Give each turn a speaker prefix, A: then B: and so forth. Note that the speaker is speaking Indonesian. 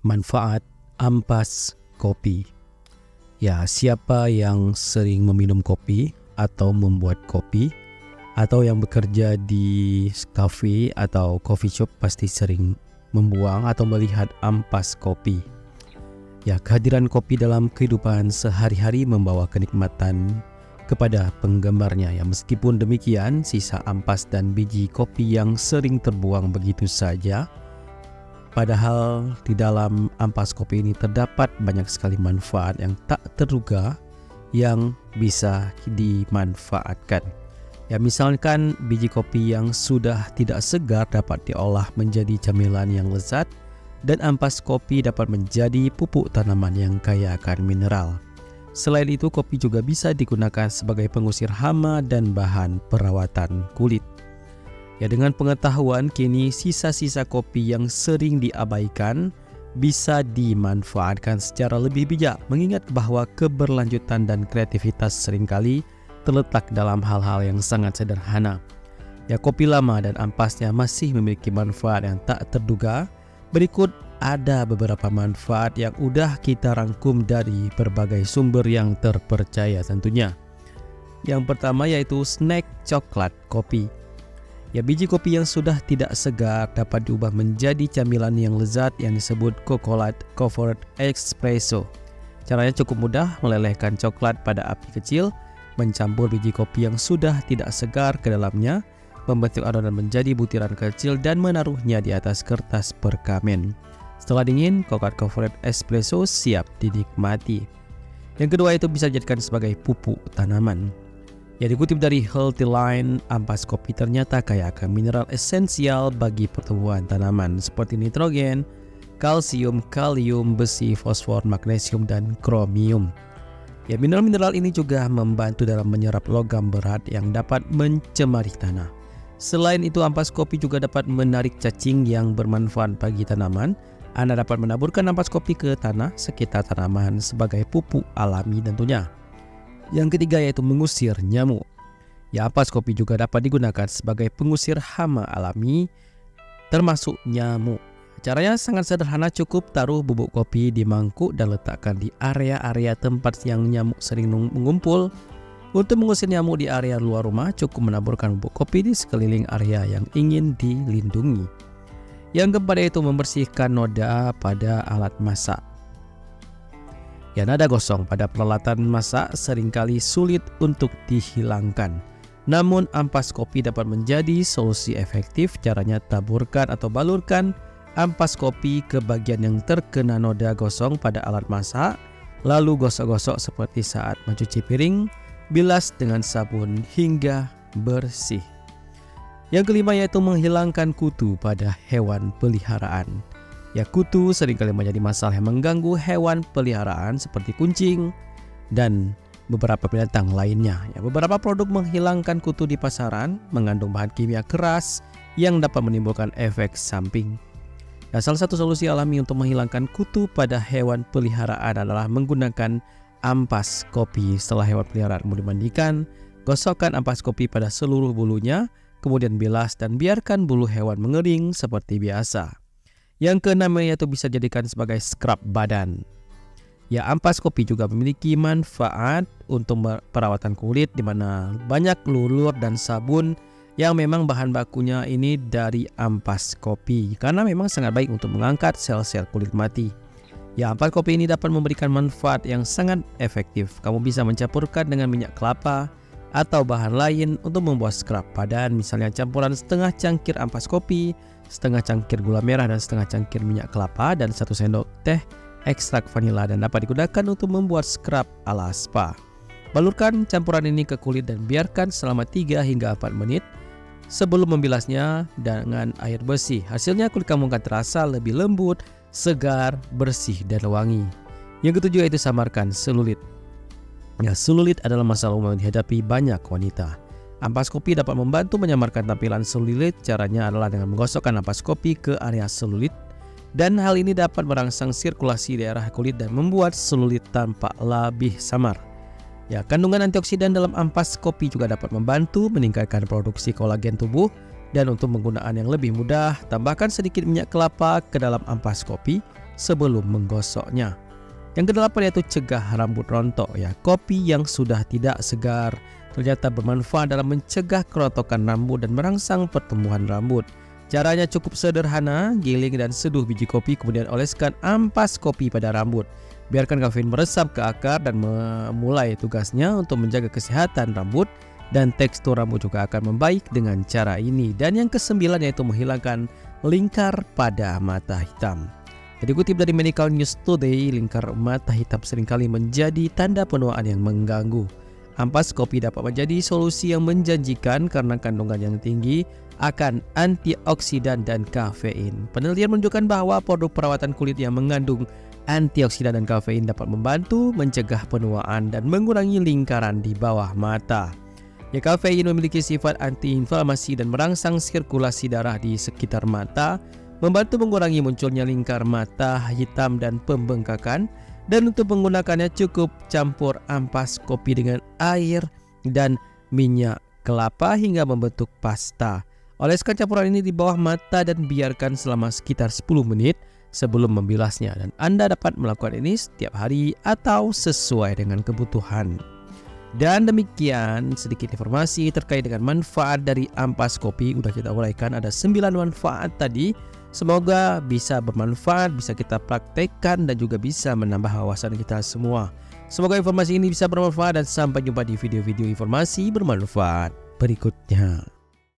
A: Manfaat ampas kopi. Ya, siapa yang sering meminum kopi atau membuat kopi atau yang bekerja di kafe atau coffee shop pasti sering membuang atau melihat ampas kopi. Ya, kehadiran kopi dalam kehidupan sehari-hari membawa kenikmatan kepada penggemarnya. Ya, meskipun demikian, sisa ampas dan biji kopi yang sering terbuang begitu saja. Padahal di dalam ampas kopi ini terdapat banyak sekali manfaat yang tak terduga yang bisa dimanfaatkan. Ya, misalkan biji kopi yang sudah tidak segar dapat diolah menjadi camilan yang lezat, dan ampas kopi dapat menjadi pupuk tanaman yang kaya akan mineral. Selain itu, kopi juga bisa digunakan sebagai pengusir hama dan bahan perawatan kulit. Ya, dengan pengetahuan kini sisa-sisa kopi yang sering diabaikan bisa dimanfaatkan secara lebih bijak, mengingat bahwa keberlanjutan dan kreativitas seringkali terletak dalam hal-hal yang sangat sederhana. Ya, kopi lama dan ampasnya masih memiliki manfaat yang tak terduga. Berikut ada beberapa manfaat yang udah kita rangkum dari berbagai sumber yang terpercaya tentunya. Yang pertama yaitu snack coklat kopi. Ya, biji kopi yang sudah tidak segar dapat diubah menjadi camilan yang lezat yang disebut cocoa-covered espresso. Caranya cukup mudah, melelehkan coklat pada api kecil, mencampur biji kopi yang sudah tidak segar ke dalamnya, membentuk adonan menjadi butiran kecil dan menaruhnya di atas kertas perkamen. Setelah dingin, cocoa-covered espresso siap dinikmati. Yang kedua itu bisa dijadikan sebagai pupuk tanaman. Ya, dikutip dari Healthy Line, ampas kopi ternyata kaya akan mineral esensial bagi pertumbuhan tanaman seperti nitrogen, kalsium, kalium, besi, fosfor, magnesium, dan kromium. Ya, mineral-mineral ini juga membantu dalam menyerap logam berat yang dapat mencemari tanah. Selain itu, ampas kopi juga dapat menarik cacing yang bermanfaat bagi tanaman. Anda dapat menaburkan ampas kopi ke tanah sekitar tanaman sebagai pupuk alami tentunya. Yang ketiga yaitu mengusir nyamuk. Ya, ampas kopi juga dapat digunakan sebagai pengusir hama alami termasuk nyamuk. Caranya sangat sederhana, cukup taruh bubuk kopi di mangkuk dan letakkan di area-area tempat yang nyamuk sering mengumpul. Untuk mengusir nyamuk di area luar rumah, cukup menaburkan bubuk kopi di sekeliling area yang ingin dilindungi. Yang keempat yaitu membersihkan noda pada alat masak. Ya, nada gosong pada peralatan masak seringkali sulit untuk dihilangkan. Namun ampas kopi dapat menjadi solusi efektif. Caranya taburkan atau balurkan ampas kopi ke bagian yang terkena noda gosong pada alat masak, lalu gosok-gosok seperti saat mencuci piring, bilas dengan sabun hingga bersih. Yang kelima yaitu menghilangkan kutu pada hewan peliharaan. Ya, kutu seringkali menjadi masalah yang mengganggu hewan peliharaan seperti kucing dan beberapa binatang lainnya. Ya, beberapa produk menghilangkan kutu di pasaran mengandung bahan kimia keras yang dapat menimbulkan efek samping. Nah, salah satu solusi alami untuk menghilangkan kutu pada hewan peliharaan adalah menggunakan ampas kopi. Setelah hewan peliharaan dimandikan, gosokkan ampas kopi pada seluruh bulunya, kemudian bilas dan biarkan bulu hewan mengering seperti biasa. Yang keenam yaitu bisa dijadikan sebagai scrub badan. Ya, ampas kopi juga memiliki manfaat untuk perawatan kulit, di mana banyak lulur dan sabun yang memang bahan bakunya ini dari ampas kopi, karena memang sangat baik untuk mengangkat sel-sel kulit mati. Ya, ampas kopi ini dapat memberikan manfaat yang sangat efektif. Kamu bisa mencampurkan dengan minyak kelapa atau bahan lain untuk membuat scrub badan, misalnya campuran setengah cangkir ampas kopi, setengah cangkir gula merah, dan setengah cangkir minyak kelapa, dan 1 sendok teh ekstrak vanila, dan dapat digunakan untuk membuat scrub ala spa. Balurkan campuran ini ke kulit dan biarkan selama 3 hingga 4 menit sebelum membilasnya dengan air bersih. Hasilnya kulit kamu akan terasa lebih lembut, segar, bersih, dan wangi. Yang ketujuh yaitu samarkan selulit. Ya, selulit adalah masalah umum yang dihadapi banyak wanita. Ampas kopi dapat membantu menyamarkan tampilan selulit. Caranya adalah dengan menggosokkan ampas kopi ke area selulit, dan hal ini dapat merangsang sirkulasi daerah kulit dan membuat selulit tampak lebih samar. Ya, kandungan antioksidan dalam ampas kopi juga dapat membantu meningkatkan produksi kolagen tubuh. Dan untuk penggunaan yang lebih mudah, tambahkan sedikit minyak kelapa ke dalam ampas kopi sebelum menggosoknya. Yang kedelapan yaitu cegah rambut rontok ya. Kopi yang sudah tidak segar ternyata bermanfaat dalam mencegah kerontokan rambut dan merangsang pertumbuhan rambut. Caranya cukup sederhana, giling dan seduh biji kopi kemudian oleskan ampas kopi pada rambut. Biarkan kafein meresap ke akar dan memulai tugasnya untuk menjaga kesehatan rambut dan tekstur rambut juga akan membaik dengan cara ini. Dan yang kesembilan yaitu menghilangkan lingkar pada mata hitam. Jadi kutip dari Medical News Today, lingkar mata hitam seringkali menjadi tanda penuaan yang mengganggu. Ampas kopi dapat menjadi solusi yang menjanjikan karena kandungan yang tinggi akan antioksidan dan kafein. Penelitian menunjukkan bahwa produk perawatan kulit yang mengandung antioksidan dan kafein dapat membantu mencegah penuaan dan mengurangi lingkaran di bawah mata. Ya, kafein memiliki sifat antiinflamasi dan merangsang sirkulasi darah di sekitar mata, membantu mengurangi munculnya lingkar mata hitam dan pembengkakan. Dan untuk menggunakannya cukup campur ampas kopi dengan air dan minyak kelapa hingga membentuk pasta. Oleskan campuran ini di bawah mata dan biarkan selama sekitar 10 menit sebelum membilasnya. Dan Anda dapat melakukan ini setiap hari atau sesuai dengan kebutuhan. Dan demikian sedikit informasi terkait dengan manfaat dari ampas kopi. Udah kita uraikan ada 9 manfaat tadi. Semoga bisa bermanfaat, bisa kita praktekkan dan juga bisa menambah wawasan kita semua. Semoga informasi ini bisa bermanfaat dan sampai jumpa di video-video informasi bermanfaat berikutnya.